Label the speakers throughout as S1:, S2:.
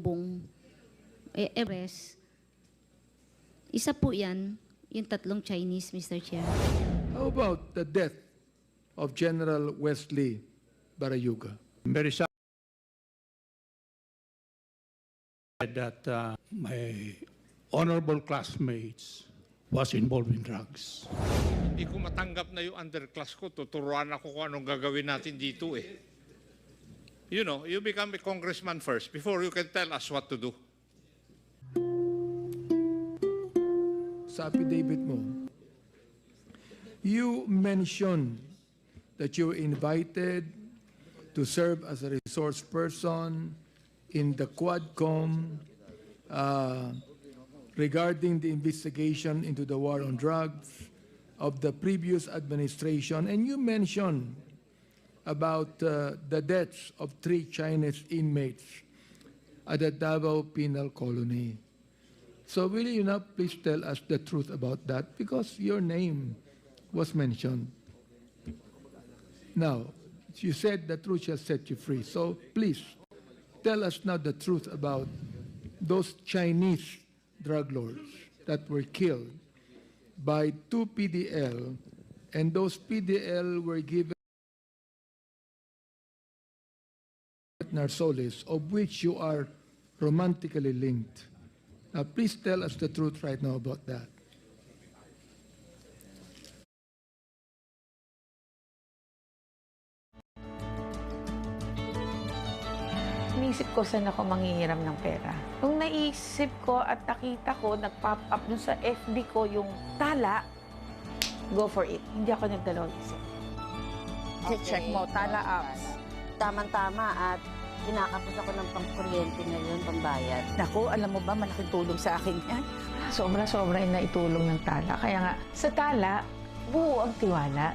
S1: pasalubong, arrest. Isa po yan, yung tatlong Chinese, Mr. Chair.
S2: How about the death of General Wesley Baruga?
S3: Very sad that my honorable classmates was involved in drugs.
S4: Hindi ko matanggap na yung underclass ko. Tuturuan ako kung anong gagawin natin dito eh. You know, you become a congressman first before you can tell us what to do.
S2: Sa affidavit mo, you mentioned that you were invited to serve as a resource person in the Quadcom regarding the investigation into the war on drugs of the previous administration, and you mentioned about the deaths of 3 Chinese inmates at the Davao Penal Colony. So will you now please tell us the truth about that, because your name was mentioned. Now, you said the truth shall set you free. So please tell us now the truth about those Chinese drug lords that were killed by 2 PDL, and those PDL were given Narsoles, of which you are romantically linked. Now, please tell us the truth right now about that.
S5: Iniisip ko saan ako manghihiram ng pera. Nung naisip ko at nakita ko, nag-pop up dun sa FB ko yung tala, go for it. Hindi ako nagdalawang isip.
S6: Check mo, tala apps. Tama-tama at kinakapos ako ng pangkuryente ngayon, pambayad.
S5: Naku, alam mo ba, malaking tulong sa akin yan. Sobra-sobra yung naitulong ng tala. Kaya nga, sa tala, buo ang tiwala.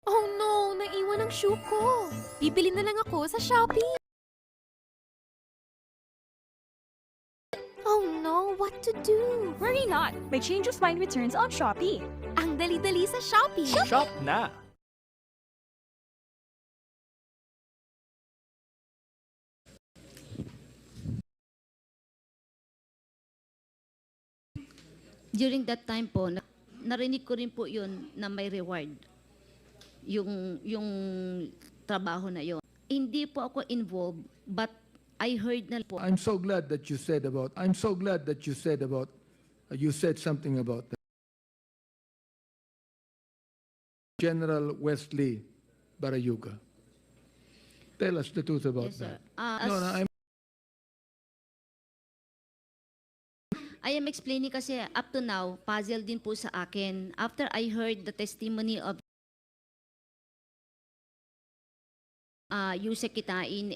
S7: Oh no! Naiwan ang shoe ko! Bibili na lang ako sa Shopee! Oh no! What to do?
S8: Worry not! May change of mind returns on Shopee.
S7: Ang dali-dali sa Shopee!
S3: Shop na!
S1: During that time po, narinig ko rin po yun na may reward. Yung trabaho na yon. Hindi po ako involved, but I heard na po.
S2: I'm so glad that you said you said something about that. General Wesley Baruga. Tell us the truth about
S1: Yes, sir.
S2: that.
S1: I am explaining kasi up to now, puzzle din po sa akin. After I heard the testimony of Yusek Kitain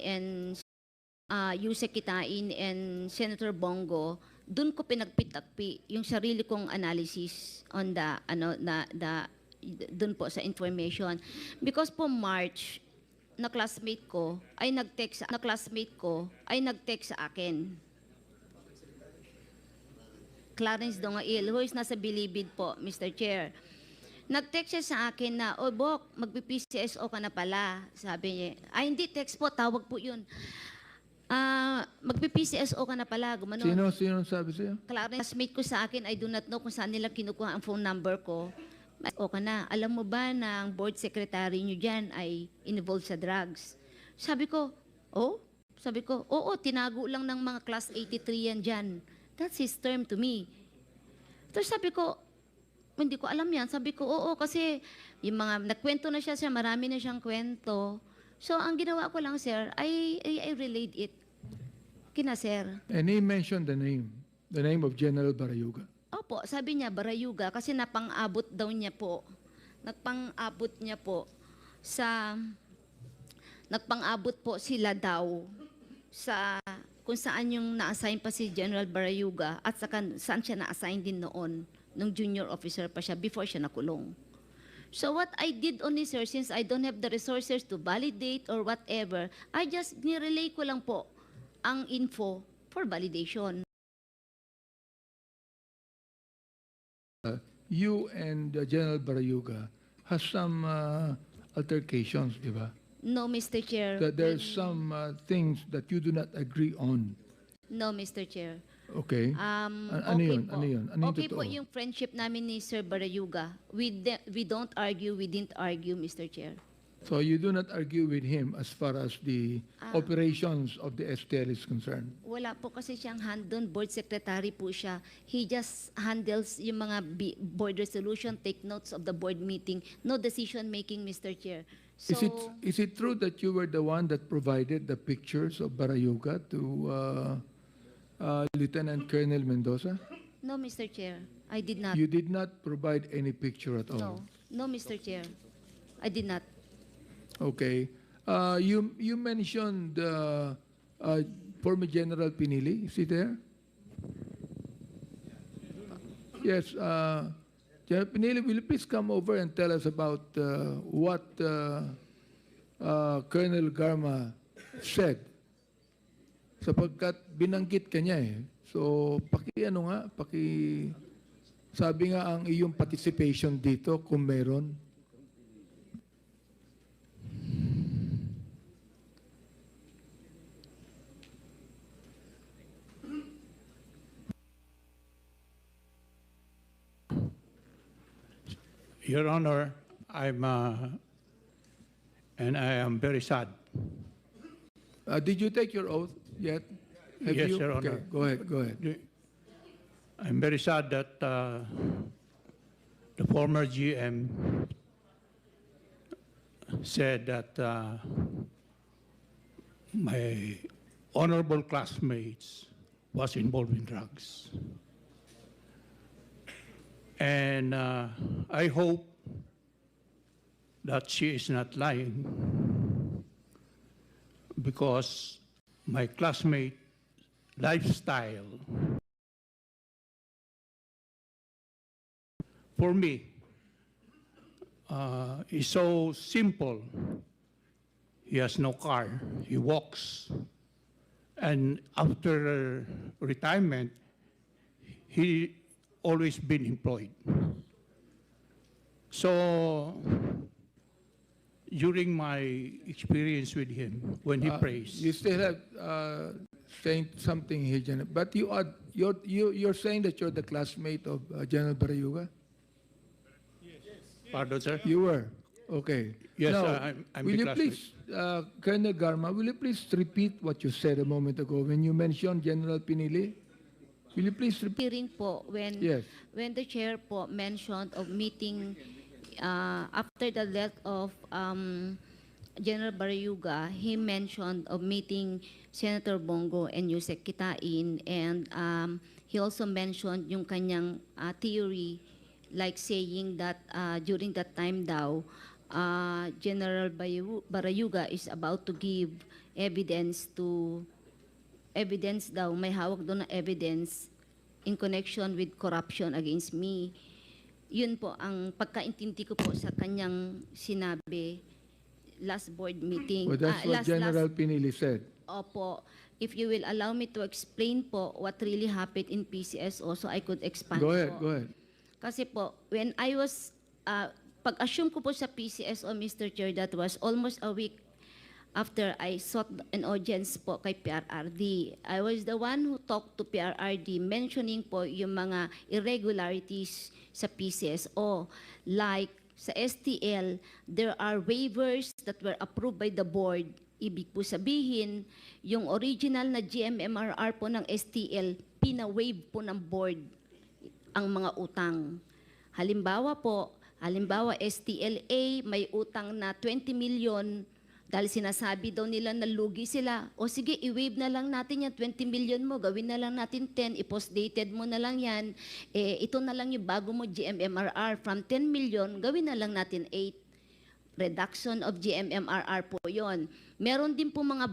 S1: and Senator Bongo, dun ko pinagpitakpi yung sarili kong analysis on dun po sa information. Because po March, na classmate ko ay nag-text sa akin. Clarence Dongail, who is nasa Bilibid po, Mr. Chair. Nag-text siya sa akin na, "Oh, Bok, magpi-PCSO ka na pala." Sabi niya. Ay, hindi, text po, tawag po yun. Magpi-PCSO ka na pala, gumanon.
S2: Sino sabi sa'yo?
S1: Clarence, mate ko sa akin, I do not know kung saan nila kinukuha ang phone number ko. O ka na, alam mo ba na ang board secretary nyo dyan ay involved sa drugs? Sabi ko, oh? Sabi ko, oo, tinago lang ng mga class 83 yan dyan. That's his term to me. Tapos sabi ko, hindi ko alam yan. Sabi ko, oo, kasi yung mga, nagkwento na siya, sir, marami na siyang kwento. So, ang ginawa ko lang, sir, I relayed it kina sir.
S2: And he mentioned the name of General Baruga.
S1: Opo, sabi niya, Baruga, kasi napang-abot daw niya po. Nagpang-abot niya po nagpang-abot po sila daw sa kung saan yung na-assign pa si General Baruga at saan siya na-assign din noon nung junior officer pa siya before siya nakulong. So what I did only, sir, since I don't have the resources to validate or whatever, I just nirelay ko lang po ang info for validation.
S2: you and General Baruga has some altercations, di ba?
S1: No, Mr. Chair.
S2: That there's some things that you do not agree on.
S1: No, Mr. Chair.
S2: Okay? Ano
S1: Okay
S2: yun?
S1: po.
S2: Ano yun? Ano yung
S1: Okay po
S2: totoo?
S1: yung friendship namin ni Sir Barayuga. We don't argue, we didn't argue, Mr. Chair.
S2: So you do not argue with him as far as the operations of the STL is concerned?
S1: Wala po kasi siyang hand doon, board secretary po siya. He just handles yung mga board resolution, take notes of the board meeting. No decision making, Mr. Chair. So,
S2: Is it true that you were the one that provided the pictures of Baruga to Lieutenant Colonel Mendoza?
S1: no, Mr. Chair. I did not.
S2: You did not provide any picture at
S1: No.
S2: all?
S1: No, Mr. Chair. I did not.
S2: Okay. You mentioned former General Pinili. Is he there? Yes. General Pinili, will you please come over and tell us about what Colonel Garma said? Sapagkat binanggit ka niya eh. So, sabi nga ang iyong participation dito kung meron.
S3: Your Honor, and I am very sad.
S2: Did you take your oath yet? Have
S3: Yes,
S2: you?
S3: Your
S2: Okay,
S3: Honor.
S2: go ahead, go ahead.
S3: I'm very sad that the former GM said that my honorable classmates was involved in drugs. And I hope that she is not lying, because my classmate lifestyle for me is so simple. He has no car, he walks, and after retirement, he always been employed. So during my experience with him, when he prays,
S2: You still have saying something here, General. But you're saying that you're the classmate of General Baruga?
S3: pardon, sir?
S2: You were? Okay.
S3: Yes,
S2: Now,
S3: I'm
S2: will
S3: the
S2: you
S3: classmate.
S2: please, Colonel Garma, will you please repeat what you said a moment ago when you mentioned General Pinili? Will you please repeat?
S1: Hearing po
S2: Yes.
S1: when the chair po mentioned of meeting after the death of General Baruga, he mentioned of meeting Senator Bongo and Yusek Kitain, and he also mentioned yung kanyang theory, like saying that during that time daw, General Baruga is about to give evidence daw, may hawak doon na evidence in connection with corruption against me. Yun po ang pagkaintindi ko po sa kanyang sinabi last board meeting.
S2: Well, that's what General Pinili said.
S1: Opo. If you will allow me to explain po what really happened in PCSO, so I could expand
S2: Go ahead,
S1: po.
S2: go ahead.
S1: Kasi po, when I was, pag-assume ko po sa PCSO, Mr. Chair, that was almost a week after I sought an audience po kay PRRD. I was the one who talked to PRRD mentioning po yung mga irregularities sa PCSO. Like sa STL, there are waivers that were approved by the board. Ibig po sabihin, yung original na GMMRR po ng STL, pina-waive po ng board ang mga utang. Halimbawa STLA may utang na 20 million dahil sinasabi daw nila na lugi sila. O sige, i-waive na lang natin yan, 20 million mo, gawin na lang natin 10, i-post-dated mo na lang yan. Ito na lang yung bago mo GMMRR, from 10 million, gawin na lang natin 8. Reduction of GMMRR po yon. Meron din po mga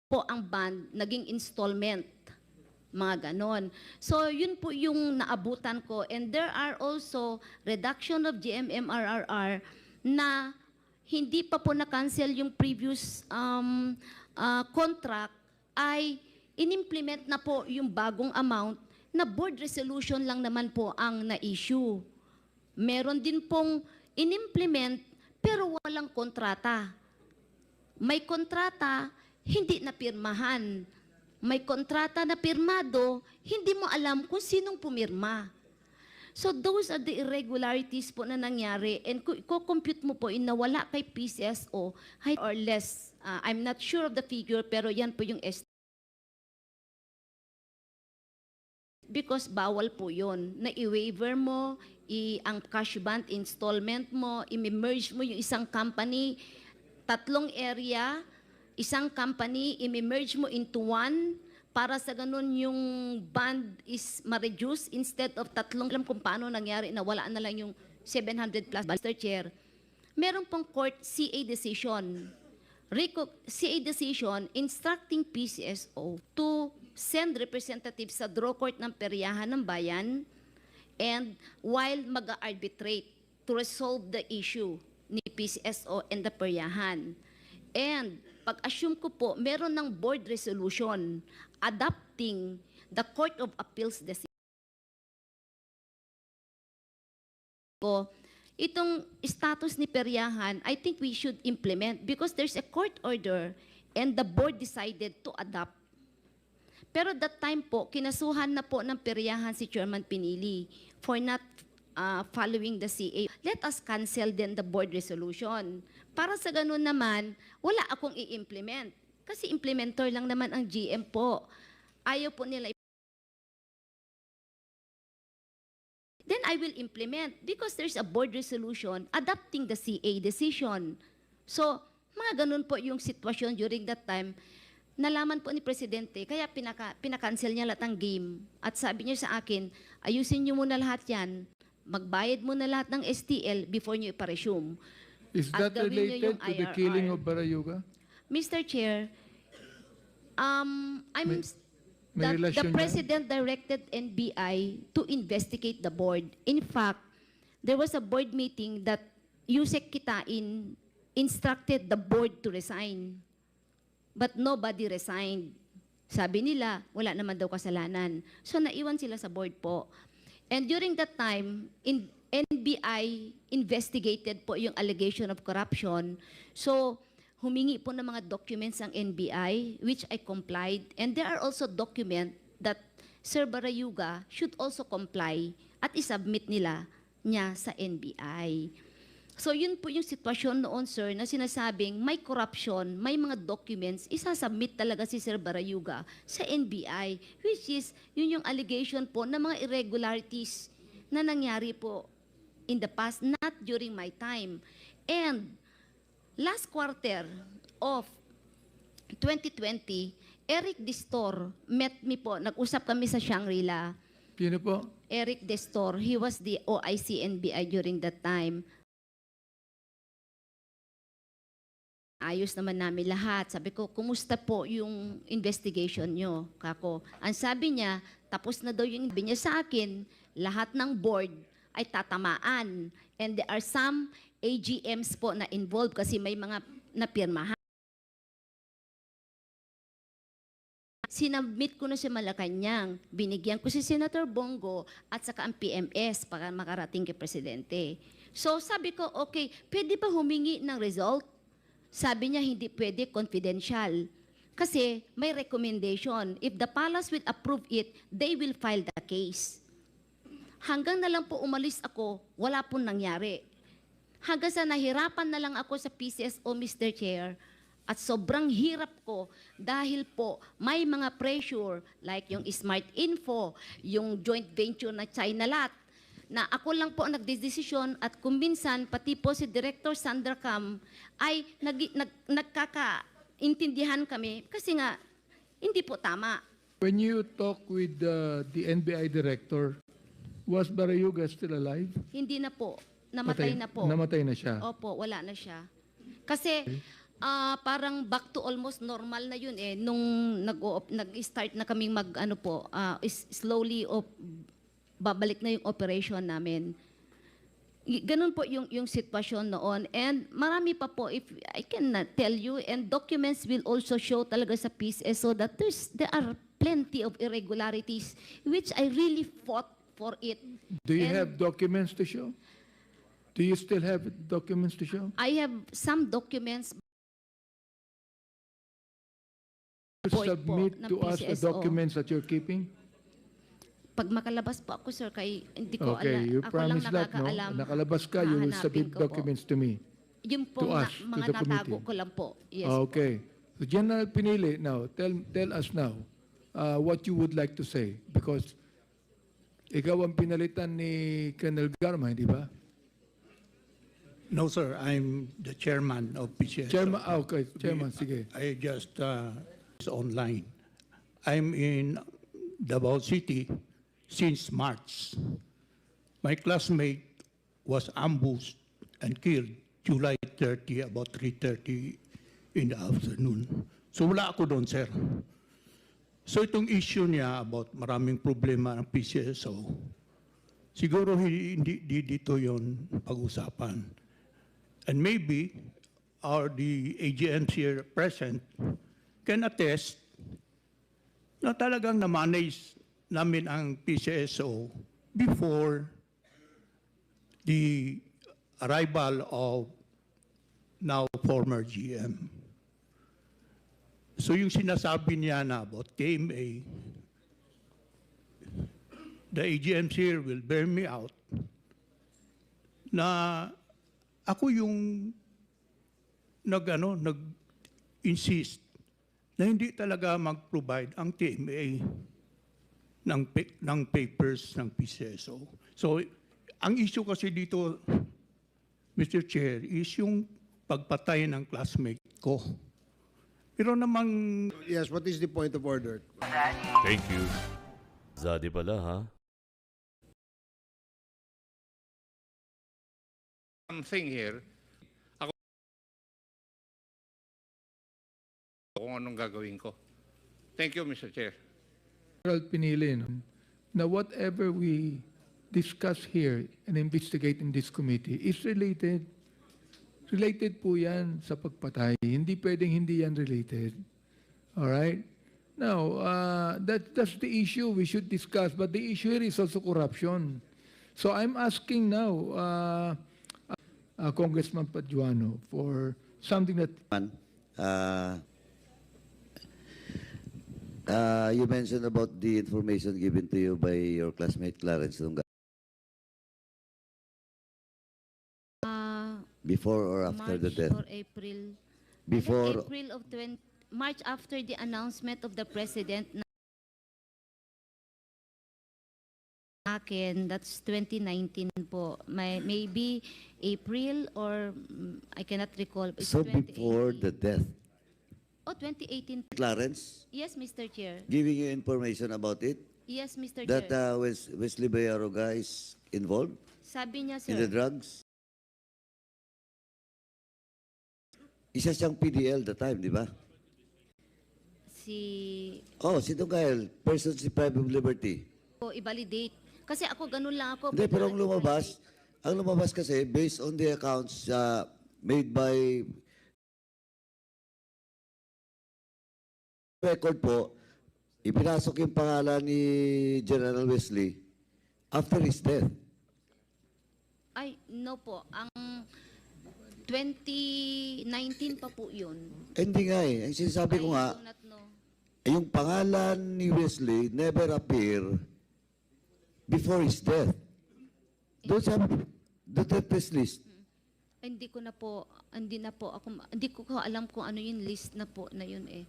S1: po ang band, naging installment. Mga ganon. So, yun po yung naabutan ko. And there are also reduction of GMMRR na hindi pa po na-cancel yung previous contract, ay inimplement na po yung bagong amount na board resolution lang naman po ang na-issue. Meron din pong inimplement pero walang kontrata. May kontrata, hindi napirmahan. May kontrata na pirmado, hindi mo alam kung sinong pumirma. So those are the irregularities po na nangyari, and kung i-compute mo po in nawala kay PCSO, high or less, I'm not sure of the figure, pero yan po yung estimate. Because bawal po yun, na i-waiver mo, ang cash bond installment mo, i-merge mo yung isang company, 3 area, isang company, i-merge mo into one, para sa ganun yung bond is ma-reduce instead of 3. Alam kung paano nangyari na wala na lang yung 700 plus. Mr. Chair, meron pong court CA decision. CA decision instructing PCSO to send representatives sa draw court ng peryahan ng bayan and while mag-arbitrate to resolve the issue ni PCSO and the peryahan. And pag-assume ko po, meron ng board resolution adopting the Court of Appeals decision. Itong status ni peryahan, I think we should implement because there's a court order and the board decided to adopt. Pero that time po, kinasuhan na po ng peryahan si Chairman Pinili for not following the CA. Let us cancel then the board resolution. Para sa ganun naman, wala akong i-implement. Kasi implementer lang naman ang GM po. Ayaw po nila. Then I will implement because there's a board resolution adopting the CA decision. So, mga ganun po yung sitwasyon during that time. Nalaman po ni Presidente, kaya pinakancel niya lahat ng game. At sabi niya sa akin, ayusin niyo muna lahat yan, magbayad muna lahat ng STL before niyo iparesume.
S2: Is that
S1: At gawin niyo
S2: related
S1: yung
S2: to the
S1: IRR.
S2: killing of Baruga?
S1: Mr. Chair,
S2: May
S1: the
S2: relasyon yan?
S1: President directed NBI to investigate the board. In fact, there was a board meeting that Yusek Kitain instructed the board to resign. But nobody resigned. Sabi nila, wala naman daw kasalanan. So naiwan sila sa board po. And during that time, NBI investigated po yung allegation of corruption. So humingi po ng mga documents ang NBI, which I complied. And there are also documents that Sir Baruga should also comply at isubmit niya sa NBI. So yun po yung sitwasyon noon, sir, na sinasabing may corruption, may mga documents, isasubmit talaga si Sir Baruga sa NBI, which is yun yung allegation po na mga irregularities na nangyari po in the past, not during my time. And last quarter of 2020, Eric Destor met me po, nag-usap kami sa Shangri-La.
S2: Sino po?
S1: Eric Destor, he was the OIC NBI during that time. Ayos naman namin lahat. Sabi ko, kumusta po yung investigation nyo, kako? Ang sabi niya, tapos na daw yung sabi niya sa akin, lahat ng board ay tatamaan. And there are some AGMs po na involved kasi may mga napirmahan. Sinabmit ko na sa Malacanang, binigyan ko si Senator Bongo at saka ang PMS para makarating kay Presidente. So sabi ko, okay, pwede ba humingi ng result? Sabi niya, hindi pwede, confidential. Kasi may recommendation. If the palace will approve it, they will file the case. Hanggang na lang po umalis ako, wala pong nangyari. Hanggang sa nahirapan na lang ako sa PCSO, Mr. Chair, at sobrang hirap ko dahil po may mga pressure like yung Smart Info, yung joint venture na China Lot, na ako lang po ang nagdesisyon at kuminsan pati po si Director Sandra Cam ay nagkakaintindihan kami kasi nga hindi po tama.
S2: When you talk with the NBI director, was Baruga still alive?
S1: Hindi na po. Namatay na po.
S2: Namatay na siya.
S1: Opo, wala na siya. Kasi parang back to almost normal na yun eh. Nung nag-start na kaming slowly babalik na yung operation namin. Ganun po yung sitwasyon noon. And marami pa po, if I can tell you, and documents will also show talaga sa PCSO that there are plenty of irregularities, which I really fought for it.
S2: Do you
S1: And
S2: have documents to show? Do you still have documents to show?
S1: I have some documents Report po
S2: Submit
S1: ng
S2: to us the
S1: PCSO.
S2: documents that you're keeping?
S1: pag makalabas po ako, sir, kay hindi ko
S2: Okay,
S1: alam.
S2: you
S1: Ako lang
S2: promise that, no?
S1: nakakaalam.
S2: Nakalabas ka, you will
S1: Hahanapin
S2: submit
S1: ko po.
S2: documents to me.
S1: Yung po
S2: to us, to
S1: mga
S2: the
S1: natago
S2: committee.
S1: ko lang po. Yes po.
S2: Okay. So General Pinili, now, tell us now what you would like to say. Because ikaw ang pinalitan ni Colonel Garma, hindi ba?
S3: No, sir, I'm the chairman of PCSO.
S2: Chairman, okay, chairman, sige.
S3: I just is online. I'm in Davao City since March. My classmate was ambushed and killed July 30, about 3:30 in the afternoon. So wala ako doon, sir. So itong issue niya about maraming problema ng PCSO, siguro hindi dito yon pag-usapan. And maybe the AGMs here present can attest na talagang na-manage namin ang PCSO before the arrival of now former GM. So yung sinasabi niya na about KMA, the AGMs here will bear me out na ako yung nag-insist na hindi talaga mag-provide ang TMA ng papers ng PCSO. So, ang issue kasi dito, Mr. Chair, is yung pagpatay ng classmate ko. Pero namang...
S9: Yes, what is the point of order?
S10: Thank you. Zadi pala, ha?
S4: Something here, ako kung anong gagawin ko. Thank you, Mr. Chair.
S2: General Pinili, no? Now whatever we discuss here and investigate in this committee is related. Related po yan sa pagpatay. Hindi pwedeng hindi yan related. All right? Now, that's the issue we should discuss. But the issue here is also corruption. So I'm asking now, Congressman Paduano, for something that...
S11: You mentioned about the information given to you by your classmate Clarence Lunga. Before or after the death?
S1: March or April.
S11: Before,
S1: April of March after the announcement of the President na akin, that's 2019 po. Maybe April or I cannot recall. It's
S11: so before
S1: 2018.
S11: the death,
S1: Oh, 2018.
S11: Clarence
S1: Yes, Mr. Chair.
S11: giving you information about it,
S1: Yes, Mr.
S11: that
S1: Chair.
S11: Wesley Bayaroga is involved
S1: Sabi niya,
S11: in the
S1: sir.
S11: drugs? Isa siyang PDL the time, di ba?
S1: Si
S11: Dungail, persons deprived of liberty.
S1: i-validate. Kasi ako, ganun lang ako.
S11: Hindi, pero ang lumabas kasi, based on the accounts made by record po, ipinasok yung pangalan ni General Wesley after his death.
S1: Ay, no po. Ang 2019 pa po yun.
S11: Hindi nga eh. Ang sinasabi ko nga,
S1: I do not know.
S11: yung pangalan ni Wesley never appear before his death. Doon sa the death list.
S1: Hindi ko alam kung ano yung list na po na yun eh.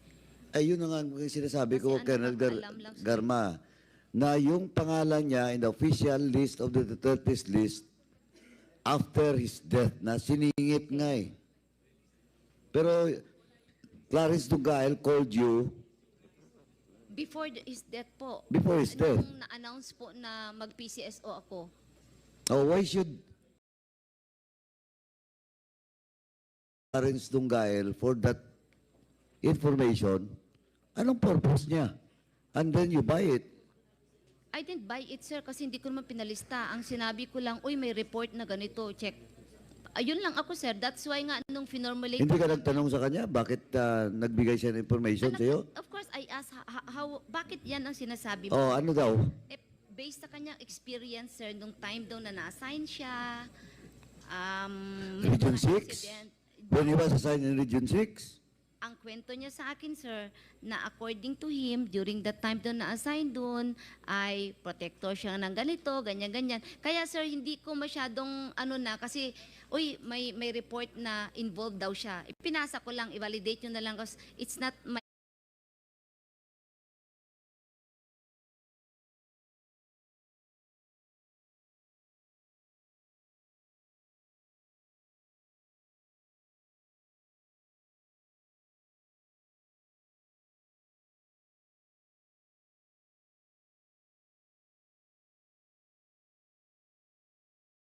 S11: Ay, yun nga ang sinasabi ko,
S1: Kasi
S11: Colonel
S1: nakakaalam lang siya.
S11: Garma, na yung pangalan niya in the official list of the death list after his death, na siningit nga eh. Pero Clarence Dugail called you
S1: Before his death po.
S11: before his death.
S1: Nung na-announce po na mag-PCSO ako.
S11: Oh, why should Clarence Dugail for that information? Anong purpose niya? And then you buy it.
S1: I didn't buy it, sir, kasi hindi ko naman pinalista. Ang sinabi ko lang, uy, may report na ganito, check. Ayun lang ako, sir. That's why nga nung finormulate...
S11: Hindi ka nagtanong sa kanya, bakit nagbigay siya ng information sa'yo?
S1: Of course, I asked, bakit yan ang sinasabi mo?
S11: Oh, ano daw?
S1: Eh, based sa kanyang experience, sir, nung time daw na na-assign siya, may
S11: Region
S1: mga
S11: 6?
S1: incident.
S11: When he was assigned in Region 6?
S1: Ang kwento niya sa akin, sir, na according to him, during the time doon na-assign doon, ay protector siya ng ganito, ganyan-ganyan. Kaya, sir, hindi ko masyadong kasi, may report na involved daw siya. Pinasa ko lang, i-validate nyo na lang kasi it's not my